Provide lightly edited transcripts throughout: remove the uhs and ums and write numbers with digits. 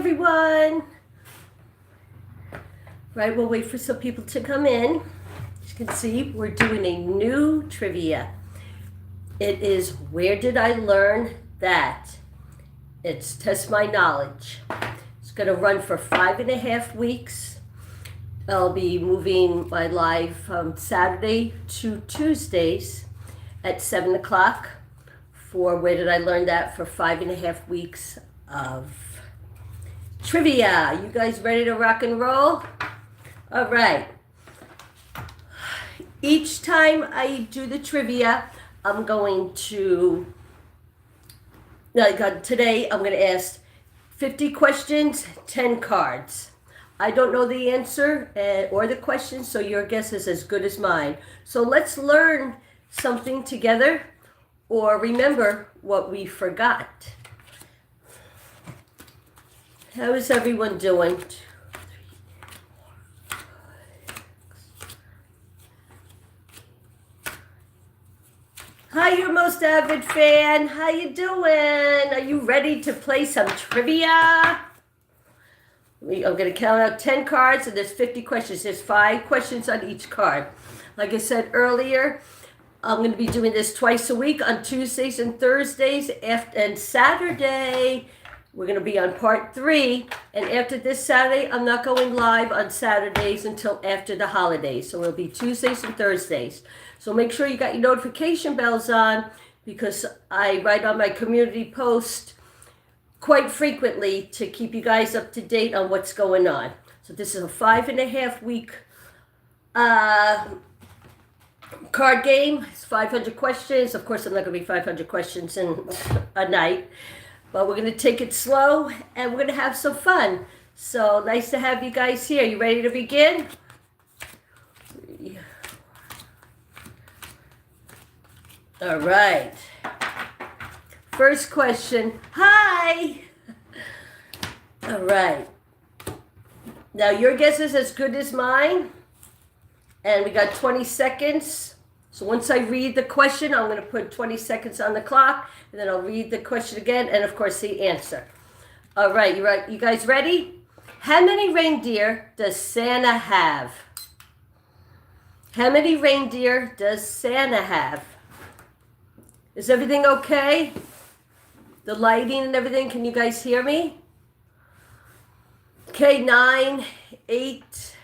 everyone. Right, we'll wait for some people to come in. As you can see, we're doing a new trivia. It is Where Did I Learn That? It's Test My Knowledge. It's going to run for 5.5 weeks. I'll be moving my live from Saturday to Tuesdays at 7 o'clock for Where Did I Learn That for 5.5 weeks of trivia. You guys ready to rock and roll? All right. Each time I do the trivia, I'm going to, today I'm going to ask 50 questions, 10 cards. I don't know the answer or the question, so your guess is as good as mine. So let's learn something together or remember what we forgot. How is everyone doing? Hi, your most avid fan. How you doing? Are you ready to play some trivia? I'm going to count out 10 cards, and there's 50 questions. There's 5 questions on each card. Like I said earlier, I'm going to be doing this twice a week on Tuesdays and Thursdays, and Saturday we're going to be on part 3. And after this Saturday, I'm not going live on Saturdays until after the holidays. So it'll be Tuesdays and Thursdays. So make sure you got your notification bells on, because I write on my community post quite frequently to keep you guys up to date on what's going on. So this is a 5.5 week card game. It's 500 questions. Of course, I'm not going to be 500 questions in a night, but we're going to take it slow and we're going to have some fun. So nice to have you guys here. You ready to begin? All right. First question. Hi. All right. Now your guess is as good as mine. And we got 20 seconds. So once I read the question, I'm going to put 20 seconds on the clock. And then I'll read the question again. And of course the answer. All right. You guys ready? How many reindeer does Santa have? How many reindeer does Santa have? Is everything okay? The lighting and everything, can you guys hear me? Okay, 9, 8.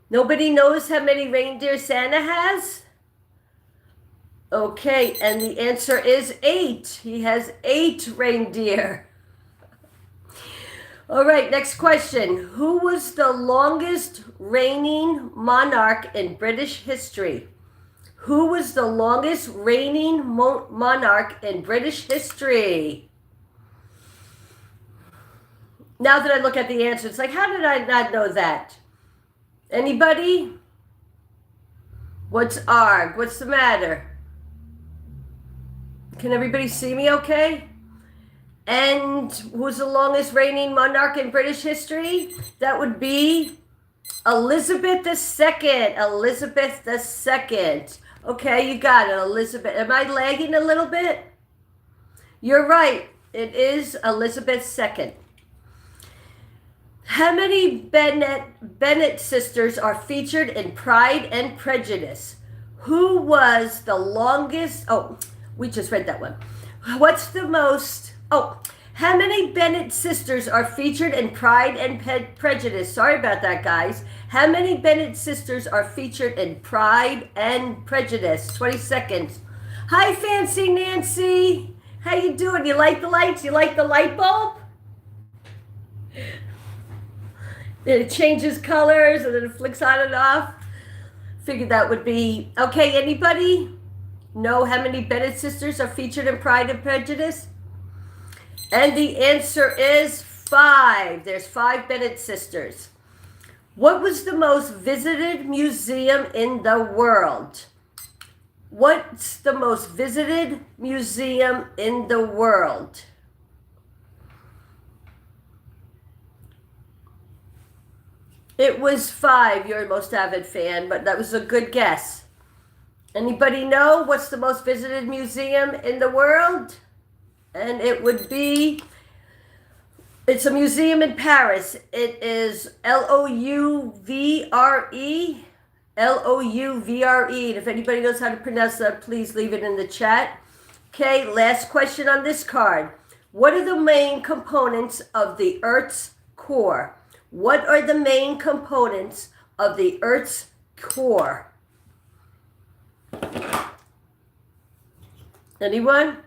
Nobody knows how many reindeer Santa has? Okay, and the answer is 8. He has 8 reindeer. All right, next question. Who was the longest reigning monarch in British history? Who was the longest reigning monarch in British history? Now that I look at the answer, it's like, how did I not know that? Anybody? What's ARG? What's the matter? Can everybody see me okay? And who's the longest reigning monarch in British history? That would be Elizabeth II. Elizabeth II. Okay, you got it, Elizabeth. Am I lagging a little bit? You're right. It is Elizabeth II. How many Bennett sisters are featured in Pride and Prejudice? Who was the longest? Oh, we just read that one. What's the most? Oh, how many Bennett sisters are featured in Pride and Prejudice? Sorry about that, guys. How many Bennett sisters are featured in Pride and Prejudice? 20 seconds. Hi, Fancy Nancy. How you doing? You like the lights? You like the light bulb? It changes colors and then it flicks on and off. Figured that would be... Okay, anybody know how many Bennett sisters are featured in Pride and Prejudice? And the answer is 5. There's 5 Bennett sisters. What was the most visited museum in the world? What's the most visited museum in the world? It was 5, you're a most avid fan, but that was a good guess. Anybody know what's the most visited museum in the world? And it would be It's a museum in Paris. It is Louvre. Louvre. If anybody knows how to pronounce that, please leave it in the chat. Okay, last question on this card. What are the main components of the Earth's core? What are the main components of the Earth's core? Anyone?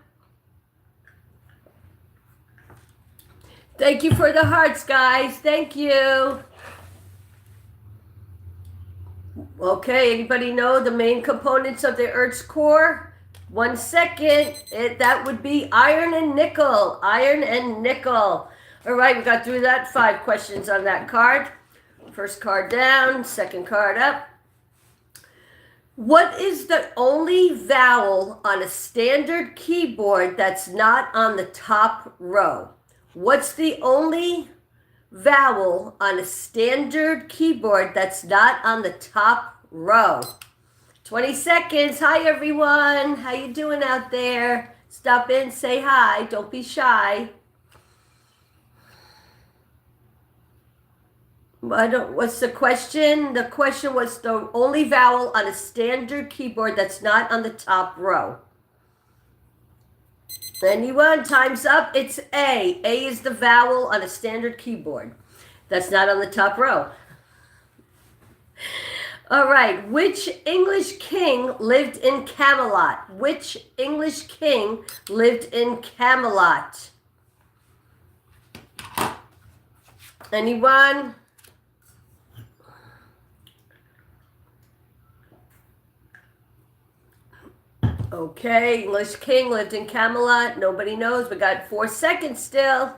Thank you for the hearts, guys. Thank you. Okay, anybody know the main components of the Earth's core? 1 second. That would be iron and nickel. Iron and nickel. All right, we got through that. 5 questions on that card. First card down, second card up. What is the only vowel on a standard keyboard that's not on the top row? What's the only vowel on a standard keyboard that's not on the top row? 20 seconds. Hi, everyone. How you doing out there? Stop in, say hi. Don't be shy. What's the question? The question was the only vowel on a standard keyboard that's not on the top row. Anyone? Time's up. It's A. A is the vowel on a standard keyboard that's not on the top row. All right. Which English king lived in Camelot? Which English king lived in Camelot? Anyone? Okay, English king lived in Camelot. Nobody knows. We got 4 seconds still.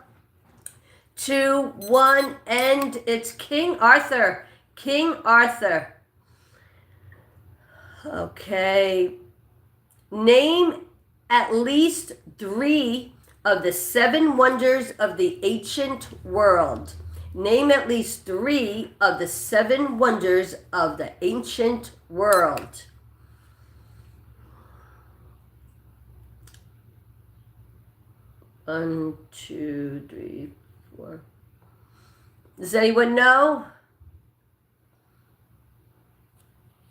2, 1, and it's King Arthur. King Arthur. Okay. Name at least 3 of the 7 wonders of the ancient world. Name at least 3 of the 7 wonders of the ancient world. 1, 2, 3, 4. Does anyone know?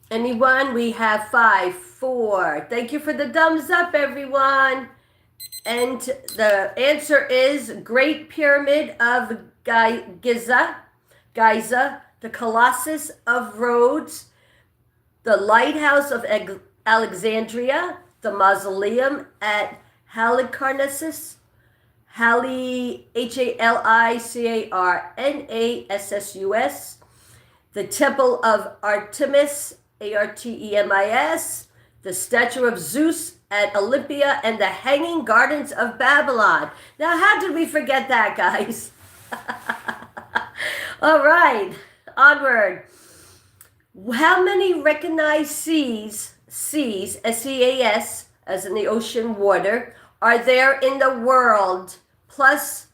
Anyone? We have 5, 4. Thank you for the thumbs up, everyone. And the answer is Great Pyramid of Giza, the Colossus of Rhodes, the Lighthouse of Alexandria, the Mausoleum at Halicarnassus, Halicarnassus, the Temple of Artemis, Artemis, the statue of Zeus at Olympia, and the Hanging Gardens of Babylon. Now, how did we forget that, guys? All right, onward. How many recognized seas, S-E-A-S, as in the ocean water, are there in the world? Plus,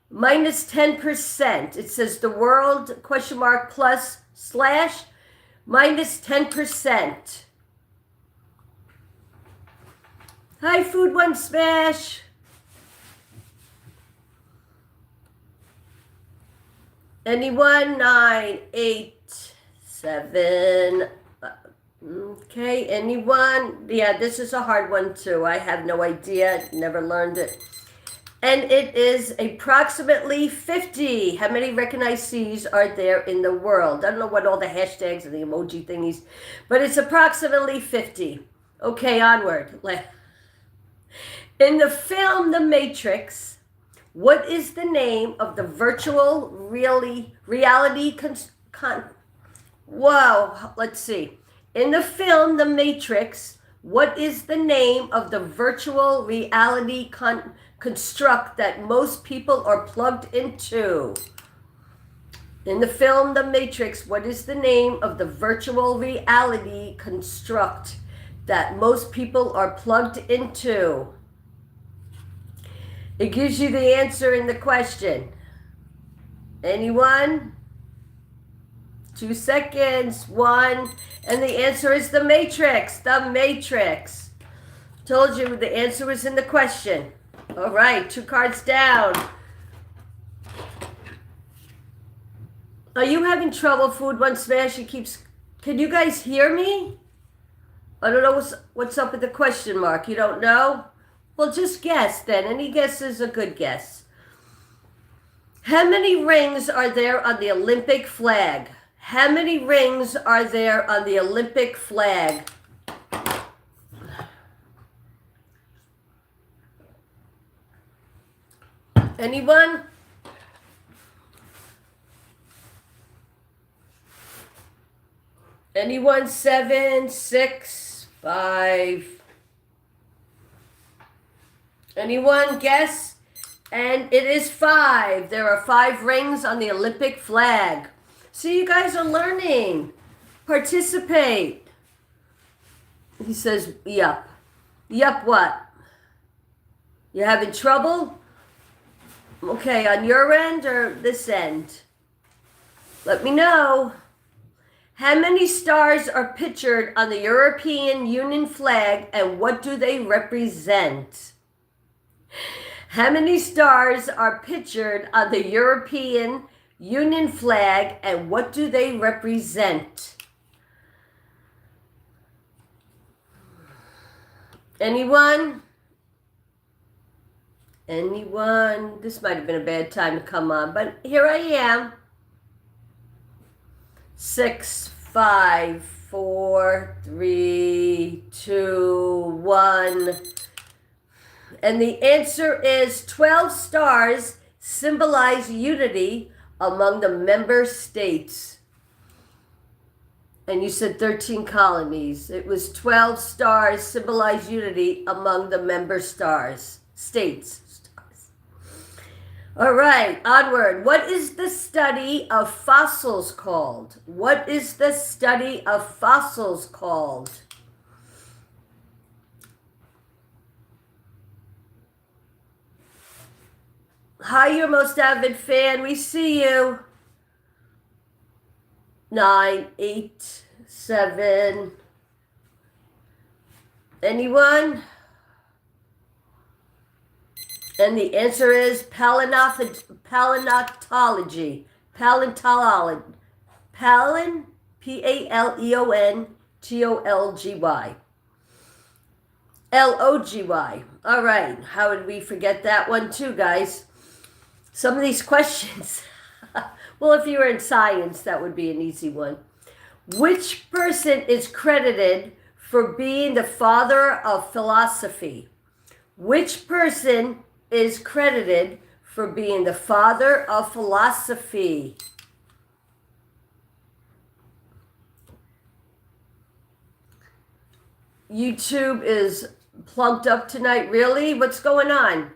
minus 10%. It says the world, question mark, plus, slash, minus 10%. Hi, Food One Smash. Anyone? 9, 8, 7. Okay, anyone? Yeah, this is a hard one too. I have no idea. Never learned it. And it is approximately 50. How many recognized seas are there in the world? I don't know what all the hashtags and the emoji thingies, but it's approximately 50. Okay, onward. In the film The Matrix, what is the name of the virtual reality Whoa, let's see. In the film The Matrix, what is the name of the virtual reality construct that most people are plugged into? In the film The Matrix, what is the name of the virtual reality construct that most people are plugged into? It gives you the answer in the question. Anyone? 2 seconds. 1. And the answer is The Matrix. The Matrix. Told you the answer was in the question. All right, 2 cards down. Are you having trouble, Food One Smash? It keeps... Can you guys hear me? I don't know what's up with the question mark. You don't know? Well, just guess then. Any guess is a good guess. How many rings are there on the Olympic flag? How many rings are there on the Olympic flag? Anyone? Anyone? 7, 6, 5. Anyone guess? And it is 5. There are 5 rings on the Olympic flag. See, you guys are learning. Participate. He says, yup. Yup what? You having trouble? Okay, on your end or this end? Let me know. How many stars are pictured on the European Union flag and what do they represent? How many stars are pictured on the European Union flag and what do they represent? Anyone? Anyone? This might have been a bad time to come on, but here I am. 6, 5, 4, 3, 2, 1. And the answer is 12 stars symbolize unity among the member states. And you said 13 colonies. It was 12 stars symbolize unity among the member states. All right, onward. What is the study of fossils called? What is the study of fossils called? Hi, your most avid fan. We see you. 9, 8, 7. Anyone? And the answer is paleontology. Paleontology. Paleontology. Logy. All right. How did we forget that one too, guys? Some of these questions. Well, if you were in science, that would be an easy one. Which person is credited for being the father of philosophy? Which person is credited for being the father of philosophy? YouTube is plugged up tonight. Really? What's going on?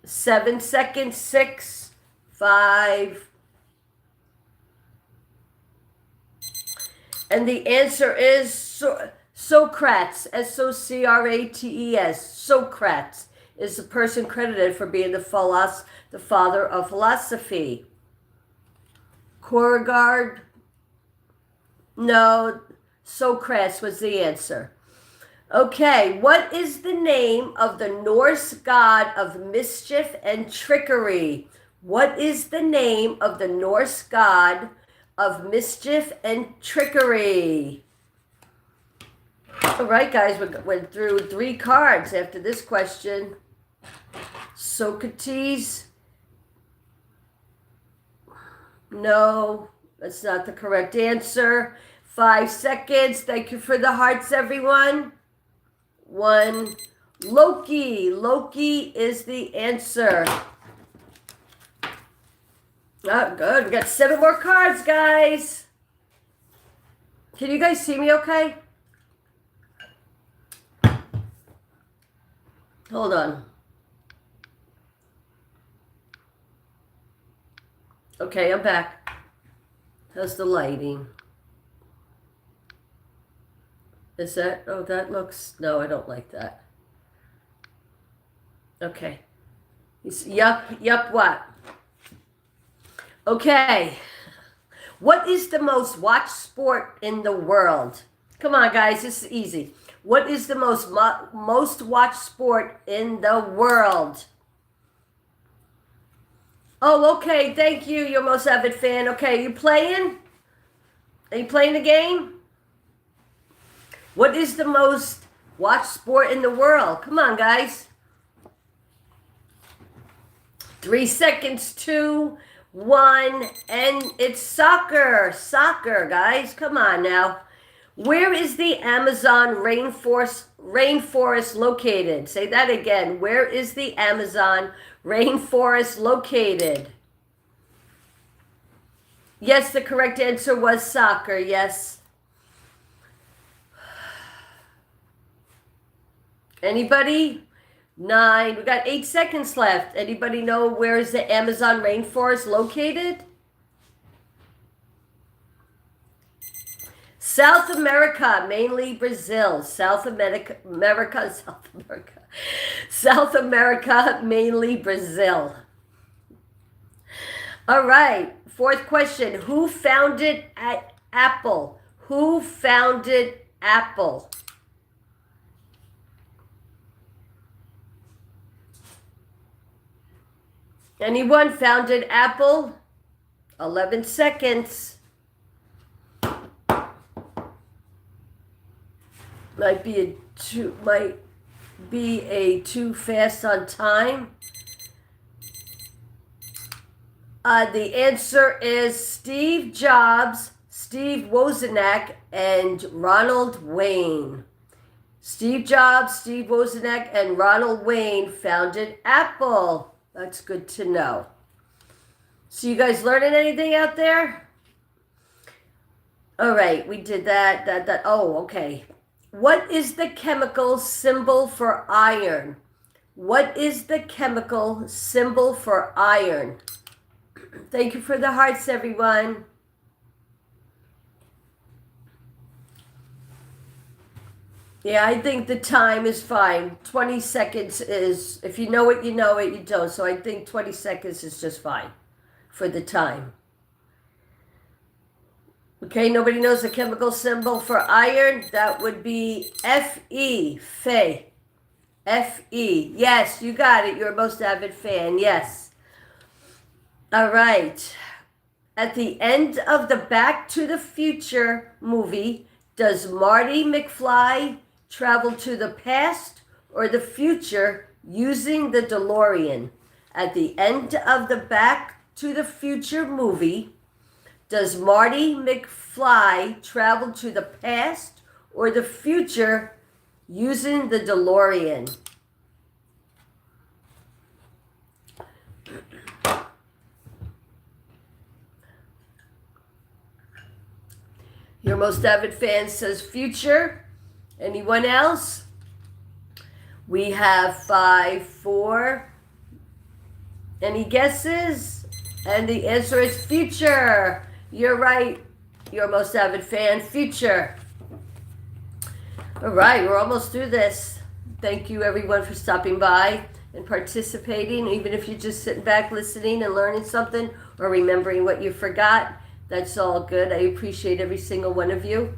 7 seconds. 6, 5. And the answer is Socrates. Socrates. Socrates is the person credited for being the father of philosophy. Kierkegaard? No, Socrates was the answer. Okay, what is the name of the Norse god of mischief and trickery? What is the name of the Norse god of mischief and trickery? All right, guys, we went through 3 cards after this question. Socrates. No, that's not the correct answer. 5 seconds. Thank you for the hearts, everyone. 1. Loki. Loki is the answer. Oh, good. We got 7 more cards, guys. Can you guys see me okay? Hold on. Okay, I'm back. How's the lighting? Is that, oh, that looks, no, I don't like that. Okay. Yup, what? Okay. What is the most watched sport in the world? Come on, guys, this is easy. What is the most watched sport in the world? Oh, okay. Thank you, your most avid fan. Okay, you playing? Are you playing the game? What is the most watched sport in the world? Come on, guys. 3 seconds, 2, 1, and it's soccer. Soccer, guys. Come on now. Where is the Amazon rainforest located? Say that again. Where is the Amazon rainforest located? Yes, the correct answer was soccer. Yes. Anybody? 9. We got 8 seconds left. Anybody know where is the Amazon rainforest located? South America, mainly Brazil. South America, South America, mainly Brazil. All right. 4th question. Who founded Apple? Who founded Apple? Anyone founded Apple? 11 seconds. Might be too fast on time. The answer is Steve Jobs, Steve Wozniak, and Ronald Wayne. Steve Jobs, Steve Wozniak, and Ronald Wayne founded Apple. That's good to know. So you guys learning anything out there? All right, we did that. Oh, okay. What is the chemical symbol for iron? What is the chemical symbol for iron? Thank you for the hearts, everyone. Yeah, I think the time is fine. 20 seconds is, if you know it, you know it, you don't. So I think 20 seconds is just fine for the time. Okay, nobody knows the chemical symbol for iron? That would be Fe, Fe. Fe. Yes, you got it. You're a most avid fan. Yes. All right. At the end of the Back to the Future movie, does Marty McFly travel to the past or the future using the DeLorean? At the end of the Back to the Future movie, does Marty McFly travel to the past or the future using the DeLorean? Your most avid fan says future. Anyone else? We have 5, 4. Any guesses? And the answer is future. You're right. Your most avid fan, future. All right, we're almost through this. Thank you, everyone, for stopping by and participating. Even if you're just sitting back listening and learning something or remembering what you forgot, that's all good. I appreciate every single one of you.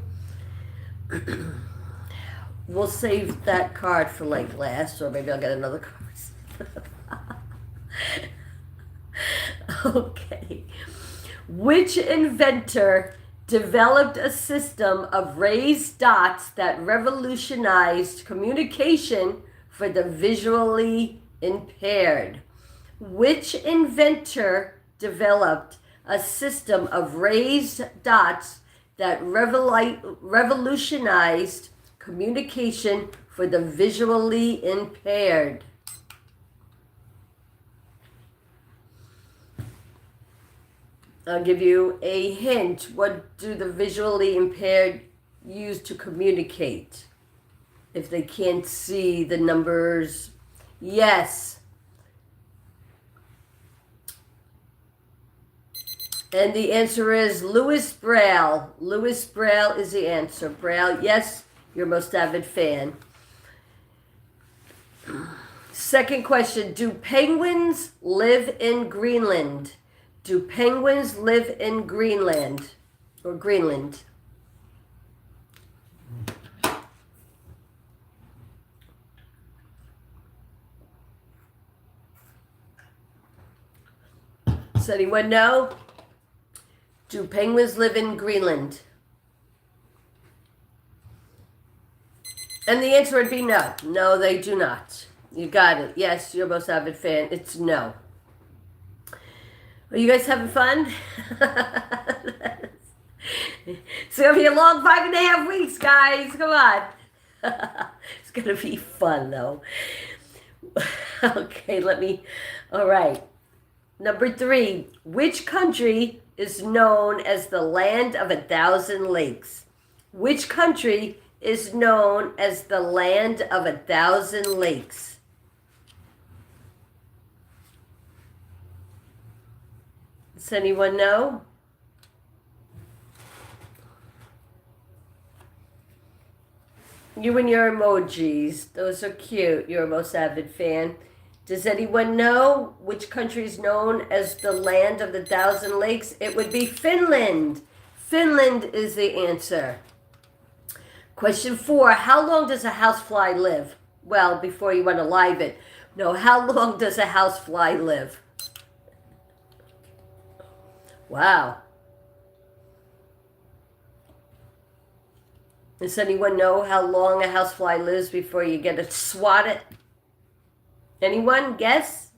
We'll save that card for like last, or maybe I'll get another card. Okay. Which inventor developed a system of raised dots that revolutionized communication for the visually impaired? Which inventor developed a system of raised dots that revolutionized communication for the visually impaired? I'll give you a hint. What do the visually impaired use to communicate if they can't see the numbers? Yes. And the answer is Louis Braille. Louis Braille is the answer. Braille, yes, your most avid fan. Second question. Do penguins live in Greenland? Do penguins live in Greenland or Greenland? Does anyone know? Do penguins live in Greenland? And the answer would be no. No, they do not. You got it. Yes, you're most avid fan. It's no. Are you guys having fun? It's going to be a long 5.5 weeks, guys. Come on. It's going to be fun, though. Okay, all right. Number 3. Which country is known as the land of 1,000 lakes? Which country is known as the land of 1,000 lakes? Does anyone know? You and your emojis. Those are cute. You're a most avid fan. Does anyone know which country is known as the land of the 1,000 lakes? It would be Finland. Finland is the answer. Question 4. How long does a housefly live? Well, before you want to live it. No, how long does a housefly live? Wow. Does anyone know how long a housefly lives before you get to swat it? Anyone guess?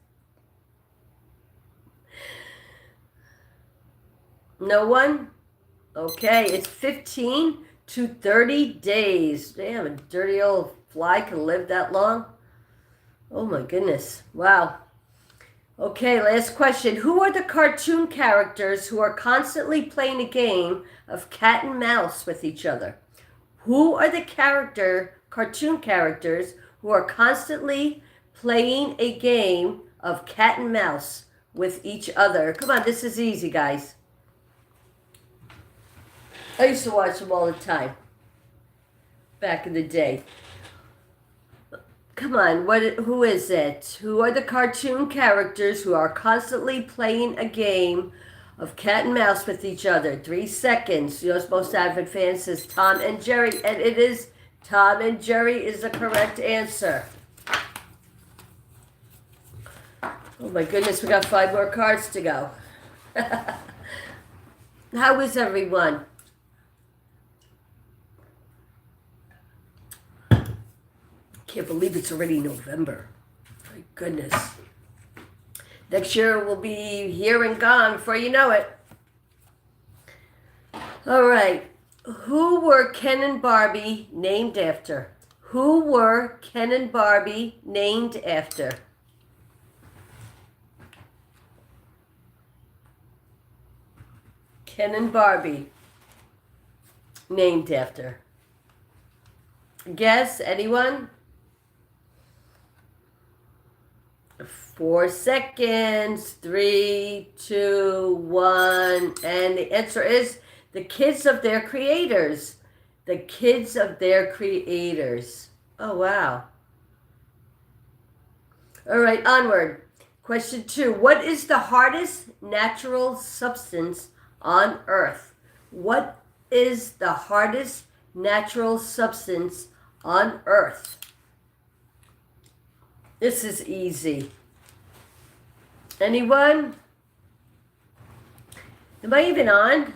No one? Okay, it's 15 to 30 days. Damn, a dirty old fly can live that long? Oh my goodness. Wow. Okay, last question. Who are the cartoon characters who are constantly playing a game of cat and mouse with each other? Who are the cartoon characters who are constantly playing a game of cat and mouse with each other? Come on, this is easy, guys. I used to watch them all the time back in the day. Come on, who is it? Who are the cartoon characters who are constantly playing a game of cat and mouse with each other? 3 seconds. Your most avid fan says Tom and Jerry, and it is Tom and Jerry is the correct answer. Oh my goodness, we got 5 more cards to go. How is everyone? Can't believe it's already November. My goodness. Next year we'll be here and gone before you know it. All right. Who were Ken and Barbie named after? Who were Ken and Barbie named after? Ken and Barbie named after. Guess, anyone? 4 seconds. 3, 2, 1. And the answer is the kids of their creators. The kids of their creators. Oh, wow. All right, onward. Question 2. What is the hardest natural substance on Earth? What is the hardest natural substance on Earth? This is easy. Anyone? Am I even on?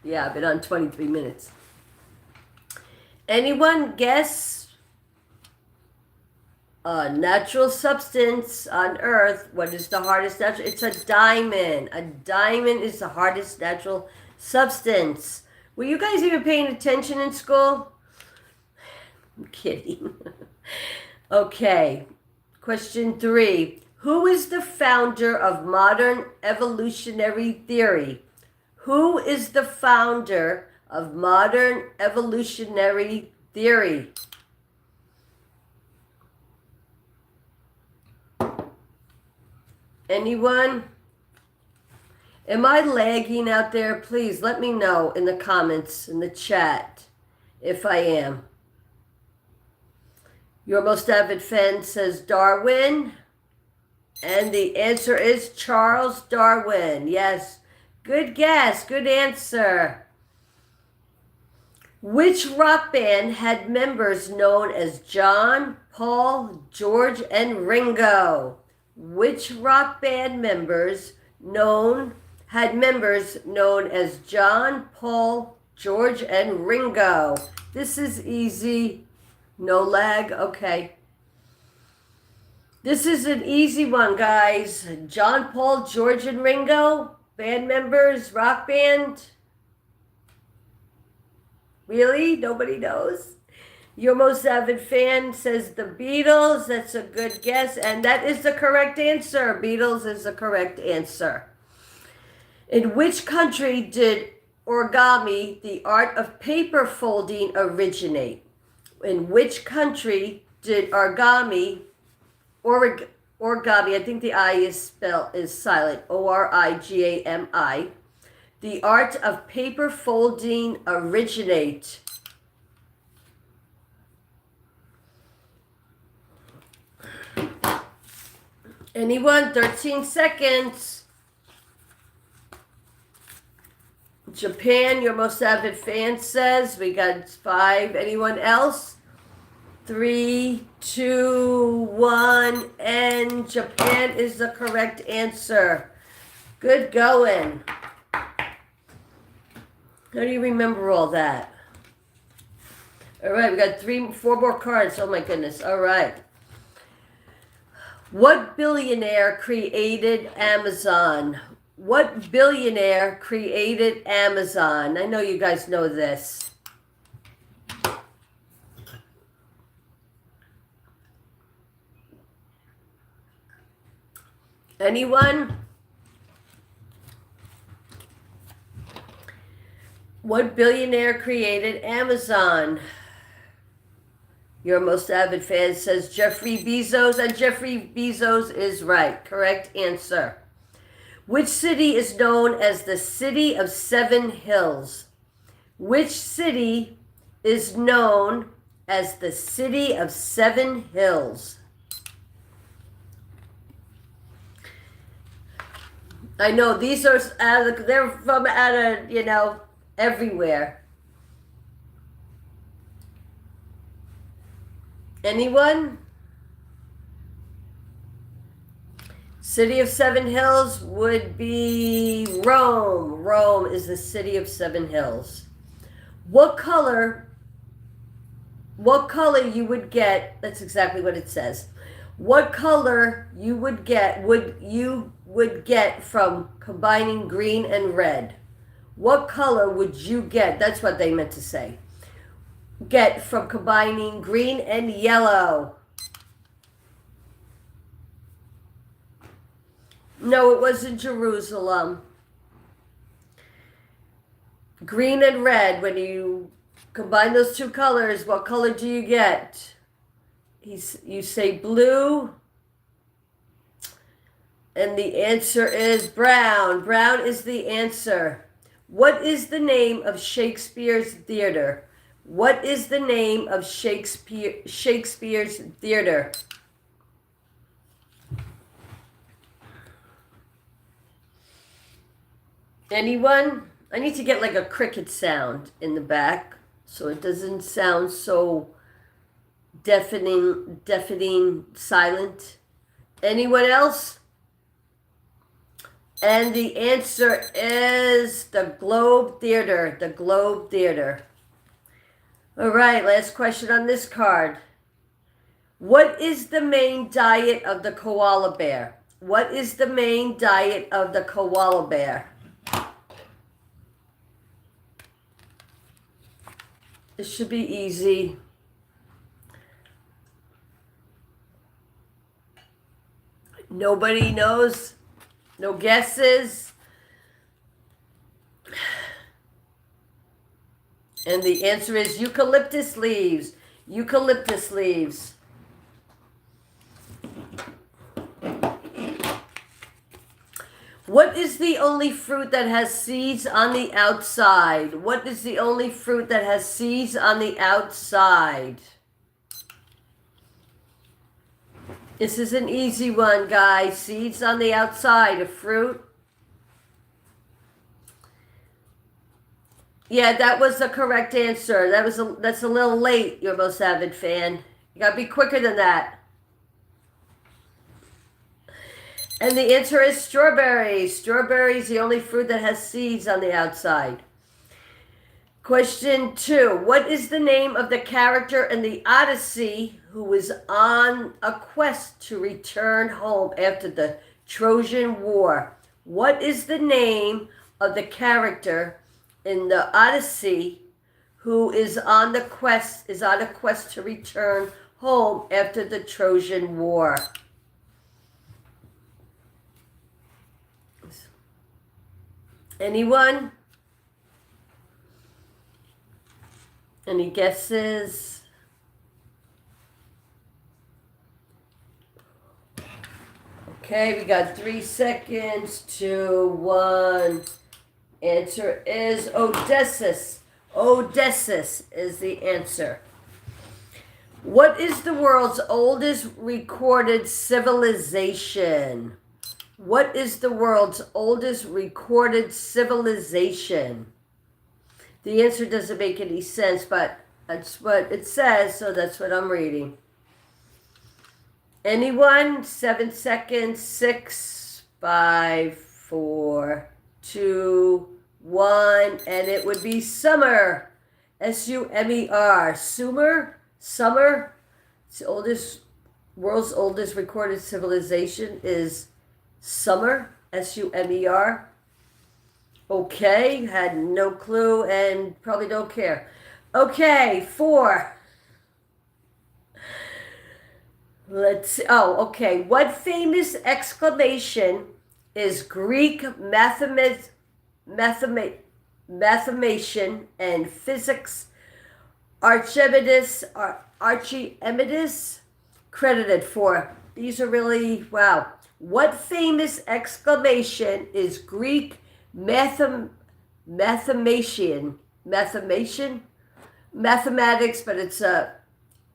Yeah, I've been on 23 minutes. Anyone guess a natural substance on Earth? What is the hardest natural? It's a diamond. A diamond is the hardest natural substance. Were you guys even paying attention in school? I'm kidding. Okay. Question 3. Who is the founder of modern evolutionary theory? Who is the founder of modern evolutionary theory? Anyone? Am I lagging out there? Please let me know in the comments, in the chat, if I am. Your most avid fan says Darwin. And the answer is Charles Darwin. Yes. Good guess. Good answer. Which rock band had members known as John, Paul, George, and Ringo? Which rock band members had members known as John, Paul, George, and Ringo. This is easy. No lag. Okay. This is an easy one, guys. John, Paul, George, and Ringo. Band members, rock band. Really? Nobody knows? Your most avid fan says the Beatles. That's a good guess. And that is the correct answer. Beatles is the correct answer. In which country did origami, the art of paper folding, originate? In which country did origami, I think the I is silent, O-R-I-G-A-M-I, the art of paper folding originate? Anyone? 13 seconds. Japan, your most avid fan says. We got 5. Anyone else? 3, 2, 1, and Japan is the correct answer. Good going. How do you remember all that? All right, we got 4 more cards. Oh my goodness. All right. What billionaire created Amazon? What billionaire created Amazon? I know you guys know this. Anyone? What billionaire created Amazon? Your most avid fan says Jeffrey Bezos, and Jeffrey Bezos is right. Correct answer. Which city is known as the City of 7 Hills? Which city is known as the City of 7 Hills? I know these are they're from everywhere. Anyone? City of 7 Hills would be Rome. Rome is the City of 7 Hills. What color you would get, that's exactly what it says. What color you would get from combining green and red? What color would you get? That's what they meant to say. Get from combining green and yellow. No, it wasn't Jerusalem. Green and red, when you combine those 2 colors, what color do you get? You say blue, and the answer is brown. Brown is the answer. What is the name of Shakespeare's theater? What is the name of Shakespeare's theater? Anyone? I need to get like a cricket sound in the back so it doesn't sound so deafening silent. Anyone else? And the answer is the Globe Theater. The Globe Theater. All right, last question on this card. What is the main diet of the koala bear? What is the main diet of the koala bear? This should be easy. Nobody knows? No guesses? And the answer is eucalyptus leaves. Eucalyptus leaves. What is the only fruit that has seeds on the outside? What is the only fruit that has seeds on the outside? This is an easy one, guys. Seeds on the outside of fruit. Yeah, that was the correct answer. That's a little late, your most avid fan. You gotta be quicker than that. And the answer is strawberry. Strawberry is the only fruit that has seeds on the outside. Question 2. What is the name of the character in the Odyssey who was on a quest to return home after the Trojan War? What is the name of the character in the Odyssey who is on a quest to return home after the Trojan War? Anyone? Any guesses? Okay, we got 3 seconds, 2, 1. Answer is Odysseus. Odysseus is the answer. What is the world's oldest recorded civilization? What is the world's oldest recorded civilization? The answer doesn't make any sense, but that's what it says, so that's what I'm reading. Anyone? 7 seconds. 6, 5, 4, 2, 1. And it would be Sumer. Sumer. Sumer. It's the world's oldest recorded civilization is Sumer. Sumer. Okay, had no clue and probably don't care. Okay, 4. Let's see. Oh, okay. What famous exclamation is Greek mathematician and physics Archimedes credited for? These are really, wow. What famous exclamation is Greek mathematician, mathematics, but it's a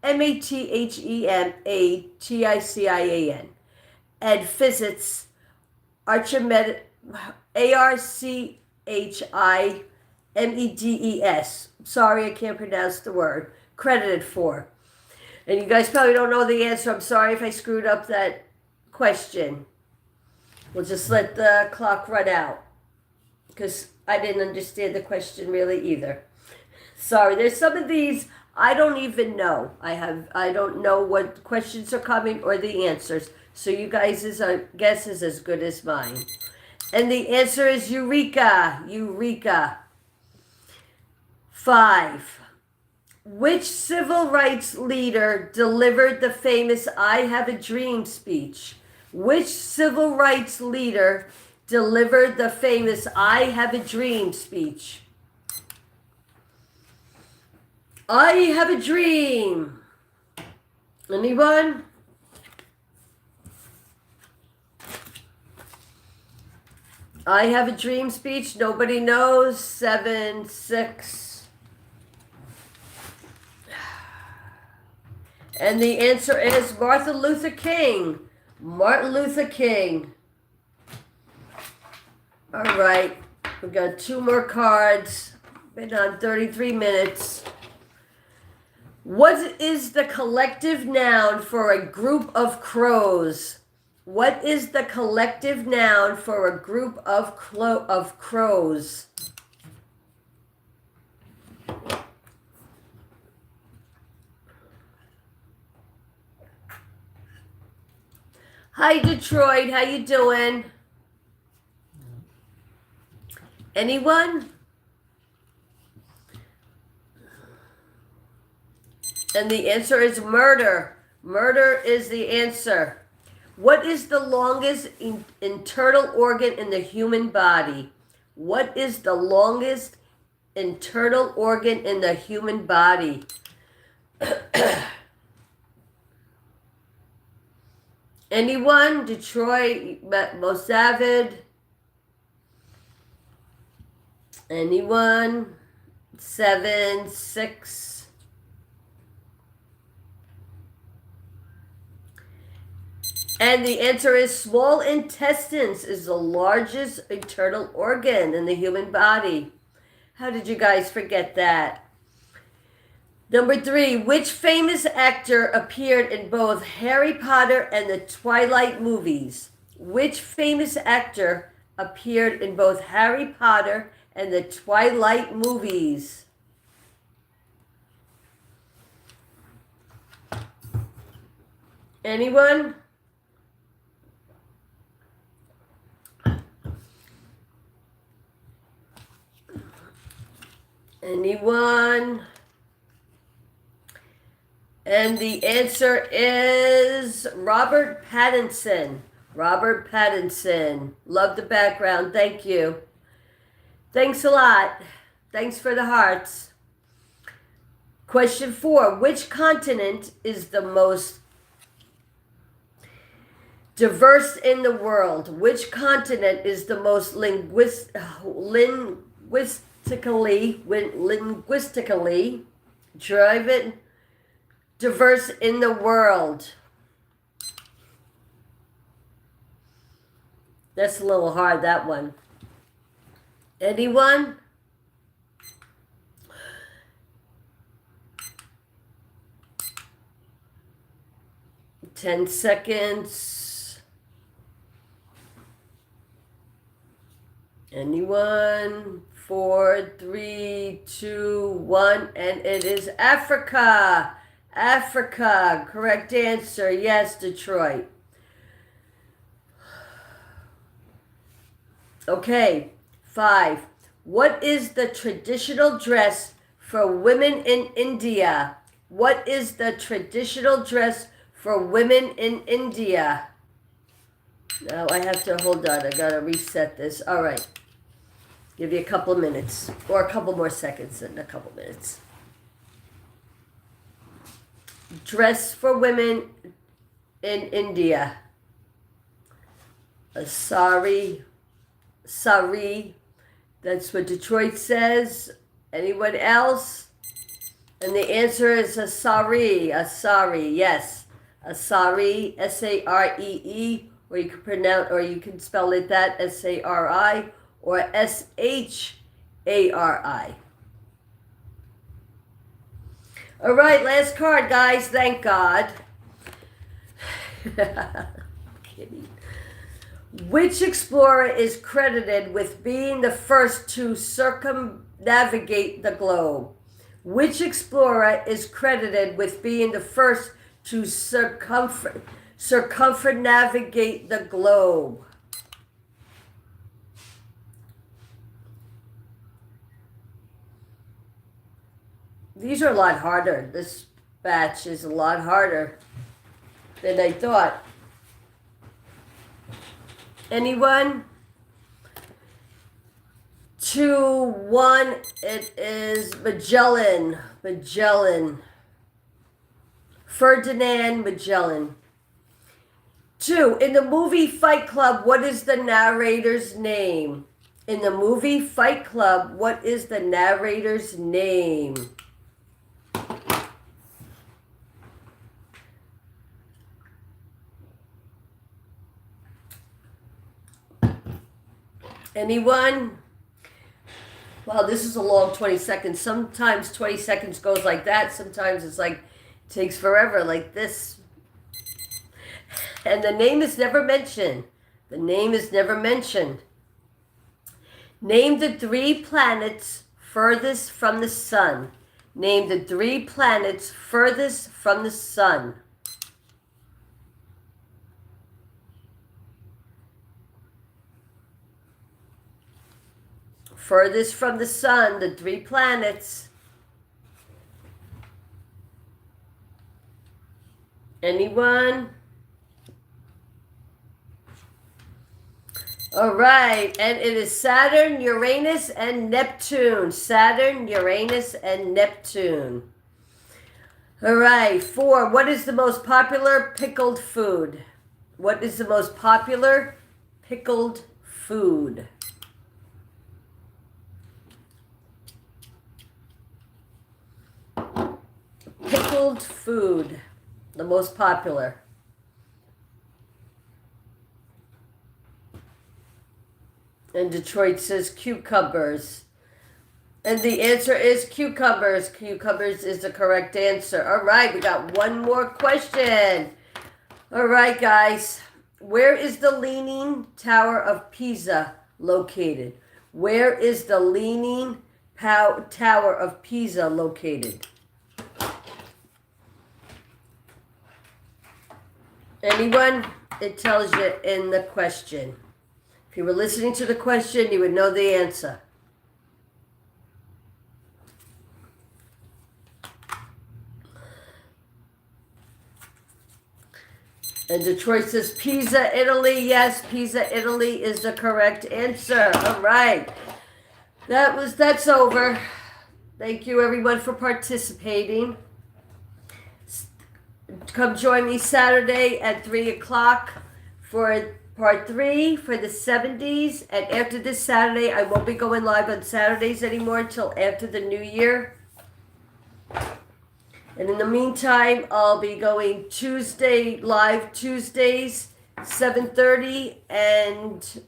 Mathematican, and physics Archimedes, Archimedes. Sorry, I can't pronounce the word. Credited for. And you guys probably don't know the answer. I'm sorry if I screwed up that question. We'll just let the clock run out, because I didn't understand the question really either. Sorry, there's some of these I don't even know. I don't know what questions are coming or the answers. So you guys' guess is as good as mine. And the answer is Eureka. Eureka. 5. Which civil rights leader delivered the famous I Have a Dream speech? Which civil rights leader delivered the famous I Have a Dream speech? I have a dream. Anyone? I have a dream speech. Nobody knows. 7, 6. And the answer is Martin Luther King. Martin Luther King. All right. We've got 2 more cards. Been on 33 minutes. What is the collective noun for a group of crows? What is the collective noun for a group of crows? Hi, Detroit. How you doing? Anyone? And the answer is murder. Murder is the answer. What is the longest internal organ in the human body? What is the longest internal organ in the human body? Anyone? Detroit, most avid? Anyone? 7, 6. And the answer is small intestines is the largest internal organ in the human body. How did you guys forget that? Number 3, which famous actor appeared in both Harry Potter and the Twilight movies? Which famous actor appeared in both Harry Potter and the Twilight movies? Anyone? Anyone? And the answer is Robert Pattinson. Robert Pattinson. Love the background. Thank you. Thanks a lot. Thanks for the hearts. Question 4. Which continent is the most diverse in the world? Which continent is the most linguistically driven diverse in the world? That's a little hard, that one. Anyone? Ten seconds. Anyone? 4, 3, 2, 1, and it is Africa. Africa. Correct answer. Yes, Detroit. Okay. 5. What is the traditional dress for women in India? What is the traditional dress for women in India? Now I have to, hold on, I gotta reset this. All right. Give you a couple of minutes, or a couple more seconds in a couple minutes. Dress for women in India. A sari. That's what Detroit says. Anyone else? And the answer is a sari. Yes. A sari, S-A-R-E-E, or you can pronounce, or you can spell it that, S-A-R-I, or S-H-A-R-I. All right, last card, guys. Thank God. Kidding. Which explorer is credited with being the first to circumnavigate the globe? Which explorer is credited with being the first to circumnavigate the globe? These are a lot harder. This batch is a lot harder than I thought. Anyone? 2, 1. It is Magellan. Ferdinand Magellan. 2. In the movie Fight Club, what is the narrator's name? In the movie Fight Club, what is the narrator's name? Anyone? Wow, this is a long 20 seconds. Sometimes 20 seconds goes like that. Sometimes it's like, takes forever, like this. And the name is never mentioned. The name is never mentioned. Name the 3 planets furthest from the sun. Name the 3 planets furthest from the sun. Furthest from the sun, the 3 planets. Anyone? All right, and it is Saturn, Uranus, and Neptune. Saturn, Uranus, and Neptune. All right, 4. What is the most popular pickled food? What is the most popular pickled food? Pickled food, the most popular. And Detroit says cucumbers. And the answer is cucumbers. Cucumbers is the correct answer. All right, we got one more question. All right, guys. Where is the Leaning Tower of Pisa located? Where is the Leaning Tower of Pisa located? Anyone? It tells you in the question. If you were listening to the question, you would know the answer. And Detroit says Pisa, Italy. Yes, Pisa, Italy is the correct answer. All right. That's over. Thank you everyone for participating. Come join me Saturday at 3 o'clock for part 3 for the 70s. And after this Saturday, I won't be going live on Saturdays anymore until after the new year. And in the meantime, I'll be going live Tuesdays, 7:30, and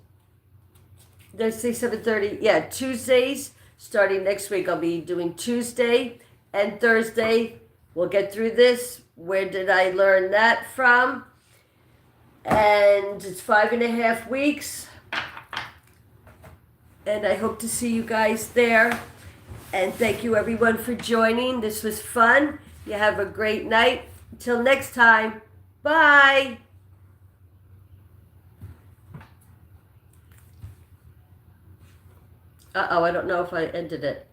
did I say 7:30? Yeah, Tuesdays, starting next week, I'll be doing Tuesday and Thursday. We'll get through this. Where did I learn that from? And it's 5.5 weeks. And I hope to see you guys there. And thank you everyone for joining. This was fun. You have a great night. Until next time, bye. Uh-oh, I don't know if I ended it.